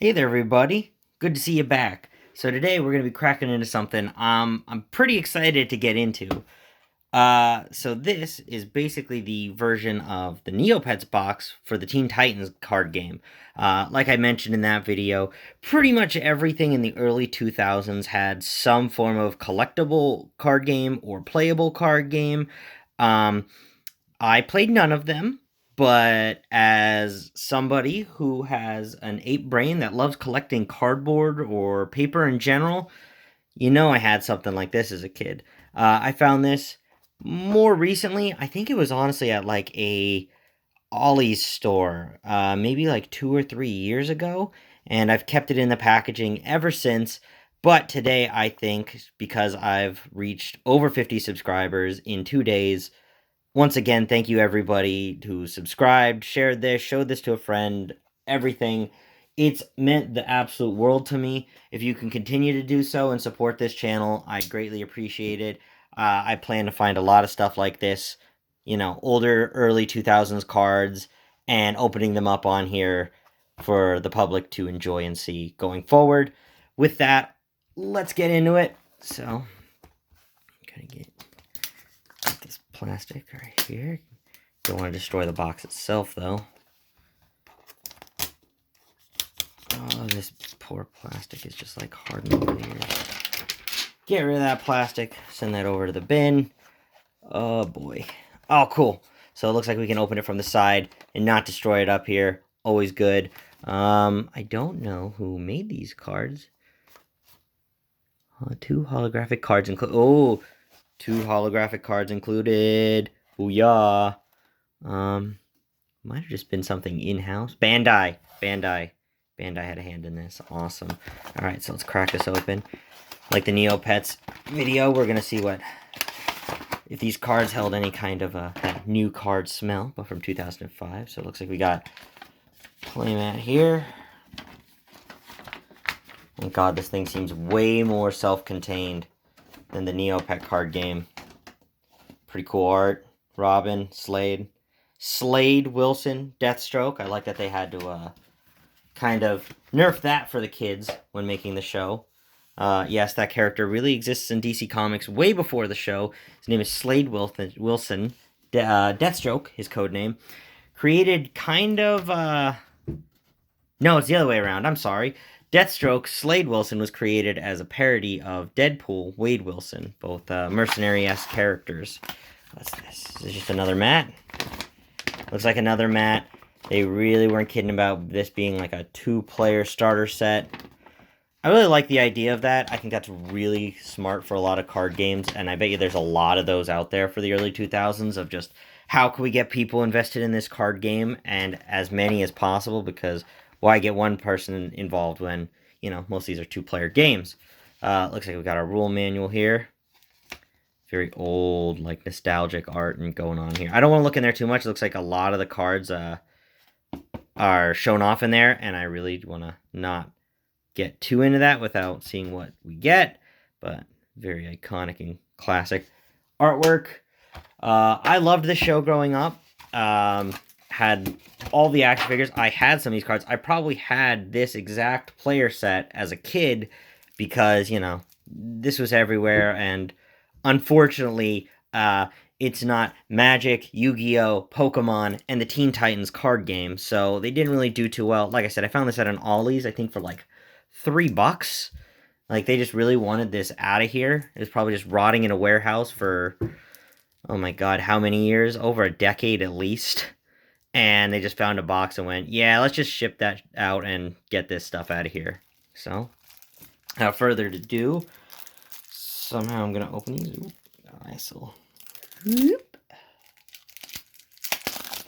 Hey there, everybody. Good to see you back. So today we're going to be cracking into something I'm pretty excited to get into. So this is basically the version of the Neopets box for the Teen Titans card game. Like I mentioned in that video, pretty much everything in the early 2000s had some form of collectible card game or playable card game. Um, I played none of them, but as somebody who has an ape brain that loves collecting cardboard or paper in general, I had something like this as a kid. I found this more recently. I think it was honestly at like a Ollie's store, maybe like 2 or 3 years ago, and I've kept it in the packaging ever since. But today, I think because I've reached over 50 subscribers in 2 days, once again, thank you everybody who subscribed, shared this, showed this to a friend, everything. It's meant the absolute world to me. If you can continue to do so and support this channel, I greatly appreciate it. I plan to find a lot of stuff like this, older, early 2000s cards, and opening them up on here for the public to enjoy and see going forward. With that, let's get into it. So, gotta get this plastic right here. Don't want to destroy the box itself, though. Oh, this poor plastic is just like hardened over here. Get rid of that plastic. Send that over to the bin. Oh, boy. Oh, cool. So it looks like we can open it from the side and not destroy it up here. Always good. I don't know who made these cards. 2 holographic cards included. Oh, 2 holographic cards included. Booyah. Might have just been something in-house. Bandai had a hand in this. Awesome. Alright, so let's crack this open. Like the Neopets video, we're gonna see if these cards held any kind of that new card smell, but from 2005. So it looks like we got playmat here. Thank God this thing seems way more self-contained than the Neopet card game. Pretty cool art. Robin, Slade Wilson, Deathstroke. I like that they had to kind of nerf that for the kids when making the show. Yes, that character really exists in DC Comics way before the show. His name is Slade Wilson. Deathstroke, his code name. Created kind of... No, it's the other way around. I'm sorry. Deathstroke, Slade Wilson, was created as a parody of Deadpool, Wade Wilson. Both mercenary-esque characters. What's this? This is just another mat. Looks like another mat. They really weren't kidding about this being like a 2-player starter set. I really like the idea of that. I think that's really smart for a lot of card games, and I bet you there's a lot of those out there for the early 2000s of just how can we get people invested in this card game, and as many as possible, because why get one person involved when, most of these are 2-player games. Looks like we got our rule manual here. Very old, like, nostalgic art and going on here. I don't want to look in there too much. It looks like a lot of the cards are shown off in there, and I really want to not get too into that without seeing what we get, but very iconic and classic artwork. I loved this show growing up. Had all the action figures. I had some of these cards. I probably had this exact player set as a kid because, this was everywhere, and unfortunately, it's not Magic, Yu-Gi-Oh!, Pokemon, and the Teen Titans card game, so they didn't really do too well. Like I said, I found this at an Ollie's, I think for like $3. Like, they just really wanted this out of here. It was probably just rotting in a warehouse for, oh my god, how many years? Over a decade at least. And they just found a box and went, yeah, let's just ship that out and get this stuff out of here. So, without further ado, somehow I'm going to open these. Ooh, nice little... Whoop.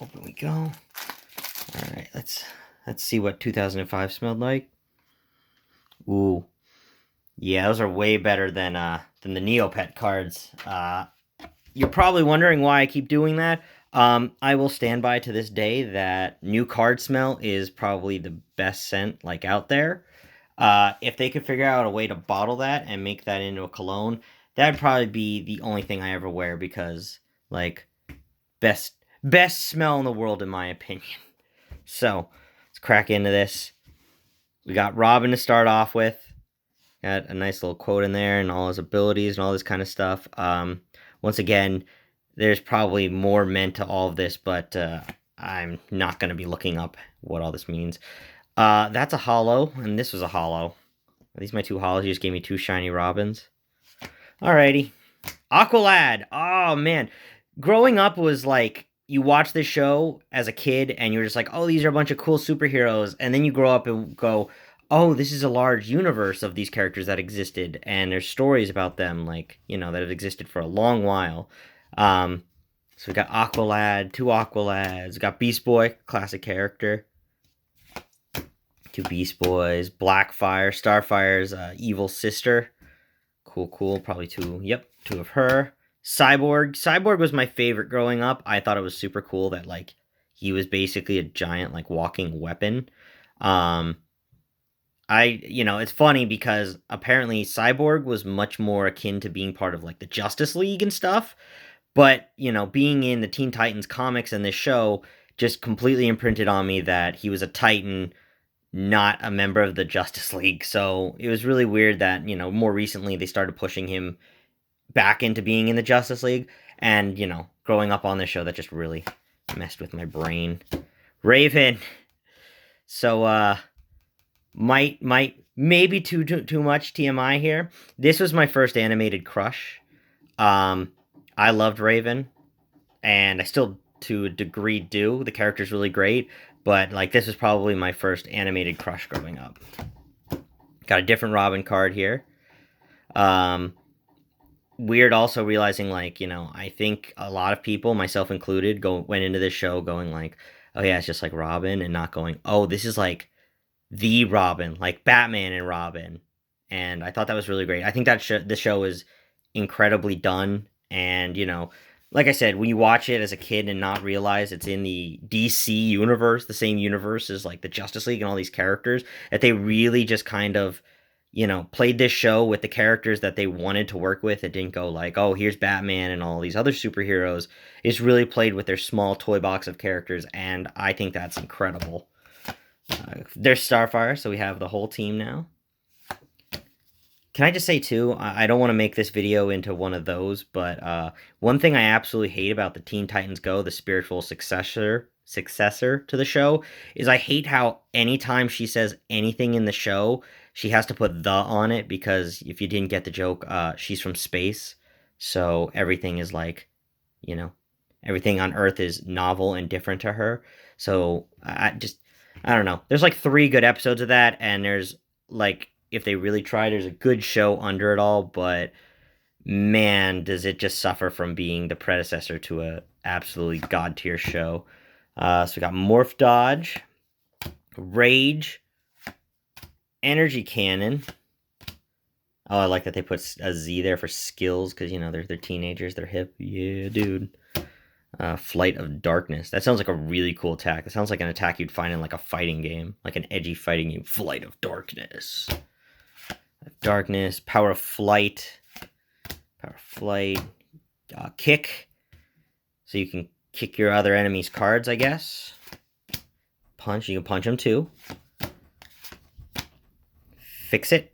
Open we go. Alright, let's see what 2005 smelled like. Ooh. Yeah, those are way better than the Neopet cards. You're probably wondering why I keep doing that. I will stand by to this day that new card smell is probably the best scent, like, out there. If they could figure out a way to bottle that and make that into a cologne, that'd probably be the only thing I ever wear because, like, best smell in the world in my opinion. So, let's crack into this. We got Robin to start off with. Got a nice little quote in there and all his abilities and all this kind of stuff. Once again, there's probably more meant to all of this, but I'm not going to be looking up what all this means. That's a holo, and this was a holo. Are these my two holos? You just gave me two shiny Robins. Alrighty. Aqualad. Oh, man. Growing up was like, you watch this show as a kid, and you're just like, oh, these are a bunch of cool superheroes. And then you grow up and go, oh, this is a large universe of these characters that existed, and there's stories about them, like, you know, that have existed for a long while. So we got Aqualad, two Aqualads, we got Beast Boy, classic character. Two Beast Boys, Blackfire, Starfire's evil sister. Cool, probably two of her. Cyborg was my favorite growing up. I thought it was super cool that, like, he was basically a giant, like, walking weapon. It's funny because apparently Cyborg was much more akin to being part of, like, the Justice League and stuff. But, being in the Teen Titans comics and this show just completely imprinted on me that he was a Titan, not a member of the Justice League. So it was really weird that, more recently they started pushing him back into being in the Justice League. And, growing up on this show, that just really messed with my brain. Raven. So, maybe too much TMI here. This was my first animated crush. I loved Raven, and I still, to a degree, do. The character's really great, but, like, this was probably my first animated crush growing up. Got a different Robin card here. Weird also realizing, like, I think a lot of people, myself included, went into this show going, like, oh yeah, it's just like Robin, and not going, oh, this is, like, the Robin, like Batman and Robin. And I thought that was really great. I think that the show is incredibly done. And, like I said, when you watch it as a kid and not realize it's in the DC universe, the same universe as, like, the Justice League and all these characters, that they really just kind of, played this show with the characters that they wanted to work with. It didn't go like, oh, here's Batman and all these other superheroes. It's really played with their small toy box of characters, and I think that's incredible. There's Starfire, so we have the whole team now. Can I just say, too, I don't want to make this video into one of those, but one thing I absolutely hate about the Teen Titans Go, the spiritual successor to the show, is I hate how anytime she says anything in the show, she has to put the on it, because if you didn't get the joke, she's from space, so everything is like, everything on Earth is novel and different to her, so I don't know. There's like 3 good episodes of that, and there's, like, if they really try, there's a good show under it all, but man, does it just suffer from being the predecessor to a absolutely god tier show. So we got Morph Dodge, Rage, Energy Cannon. Oh, I like that they put a Z there for skills, because, they're teenagers, they're hip. Yeah, dude. Flight of Darkness. That sounds like a really cool attack. That sounds like an attack you'd find in, like, a fighting game. Like an edgy fighting game. Flight of Darkness. Darkness. Power of Flight. Kick. So you can kick your other enemy's cards, I guess. Punch. You can punch them, too. Fix It.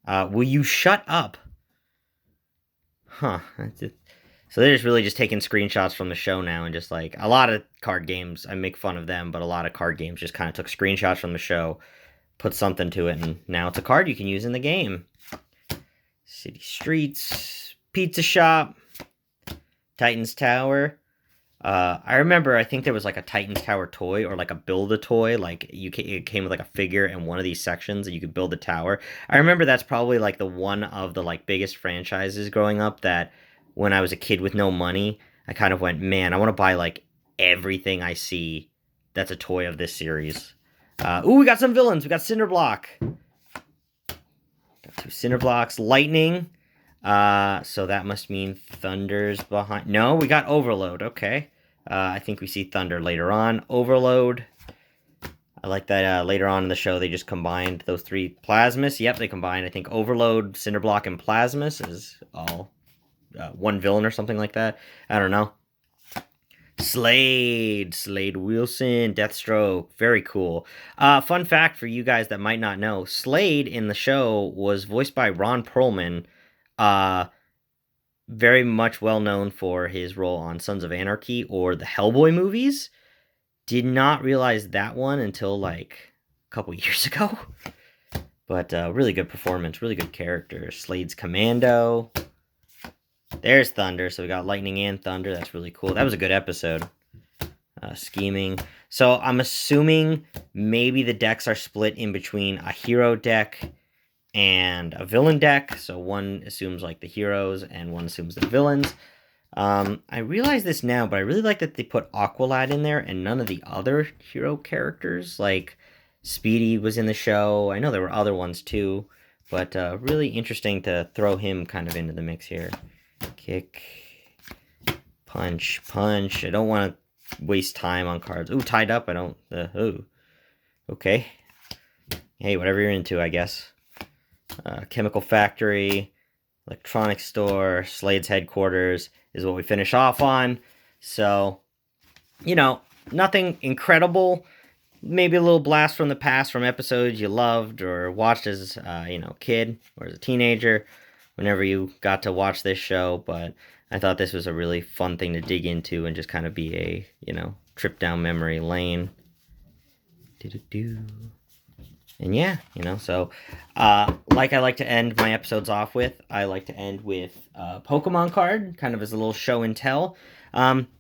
Will you shut up? Huh. That's it. So they're just really just taking screenshots from the show now, and just, like, a lot of card games, I make fun of them, but a lot of card games just kind of took screenshots from the show, put something to it, and now it's a card you can use in the game. City Streets, Pizza Shop, Titans Tower. I remember, I think there was, like, a Titans Tower toy, or, like, a Build-A-Toy, like, it came with, like, a figure in one of these sections, and you could build a tower. I remember that's probably, like, the one of the, like, biggest franchises growing up that, when I was a kid with no money, I kind of went, man, I want to buy, like, everything I see that's a toy of this series. We got some villains. We got Cinderblock. Got 2 Cinderblocks. Lightning. So that must mean Thunder's behind. No, we got Overload. Okay. I think we see Thunder later on. Overload. I like that later on in the show they just combined those 3 Plasmus. Yep, they combined, I think, Overload, Cinderblock, and Plasmus is all... one villain or something like that. I don't know. Slade Wilson, Deathstroke, very cool. Fun fact for you guys that might not know, Slade in the show was voiced by Ron Perlman, uh, very much well known for his role on Sons of Anarchy or the Hellboy movies. Did not realize that one until like a couple years ago. But really good performance, really good character. Slade's Commando. There's Thunder, so we got Lightning and Thunder. That's really cool. That was a good episode. Scheming. So I'm assuming maybe the decks are split in between a hero deck and a villain deck. So one assumes like the heroes and one assumes the villains. I realize this now, but I really like that they put Aqualad in there and none of the other hero characters. Like Speedy was in the show. I know there were other ones too, but really interesting to throw him kind of into the mix here. Kick, punch, punch. I don't want to waste time on cards. Ooh, tied up. I don't. Ooh. Okay. Hey, whatever you're into, I guess. Chemical Factory, Electronics Store, Slade's Headquarters is what we finish off on. So, you know, nothing incredible. Maybe a little blast from the past from episodes you loved or watched as, kid or as a teenager, whenever you got to watch this show. But I thought this was a really fun thing to dig into and just kind of be a, trip down memory lane. And yeah, so like I like to end my episodes off with, I like to end with a Pokemon card, kind of as a little show and tell.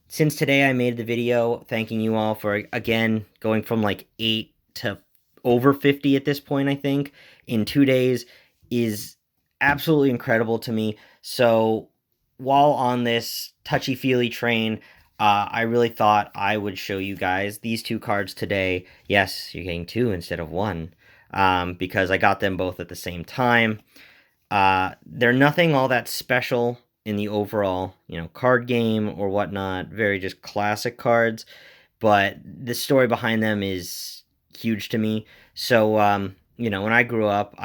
Since today I made the video thanking you all for, again, going from like 8 to over 50 at this point, I think, in 2 days is absolutely incredible to me. So while on this touchy-feely train, I really thought I would show you guys these 2 cards today. Yes, you're getting 2 instead of 1. Because I got them both at the same time. They're nothing all that special in the overall, card game or whatnot. Very just classic cards. But the story behind them is huge to me. So, when I grew up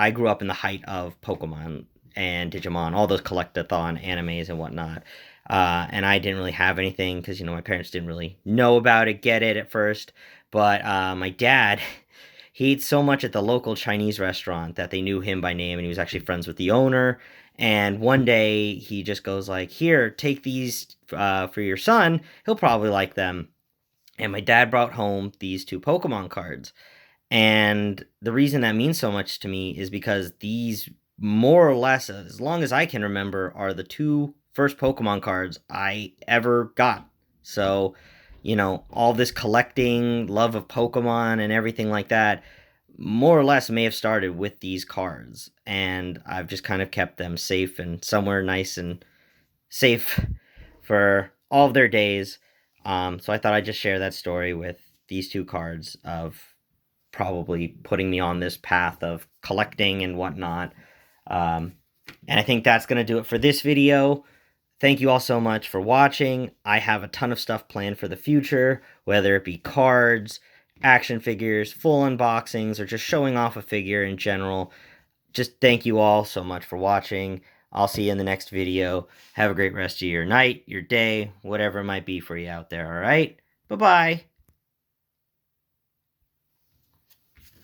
in the height of Pokemon and Digimon, all those collectathon animes and whatnot. And I didn't really have anything because, my parents didn't really know about it, get it at first. But my dad... He ate so much at the local Chinese restaurant that they knew him by name, and he was actually friends with the owner. And one day, he just goes like, here, take these for your son. He'll probably like them. And my dad brought home these 2 Pokemon cards. And the reason that means so much to me is because these, more or less, as long as I can remember, are the 2 first Pokemon cards I ever got. So... all this collecting, love of Pokemon and everything like that, more or less may have started with these cards. And I've just kind of kept them safe and somewhere nice and safe for all of their days. So I thought I'd just share that story with these 2 cards of probably putting me on this path of collecting and whatnot. And I think that's going to do it for this video. Thank you all so much for watching. I have a ton of stuff planned for the future, whether it be cards, action figures, full unboxings, or just showing off a figure in general. Just thank you all so much for watching. I'll see you in the next video. Have a great rest of your night, your day, whatever it might be for you out there, all right? Bye-bye.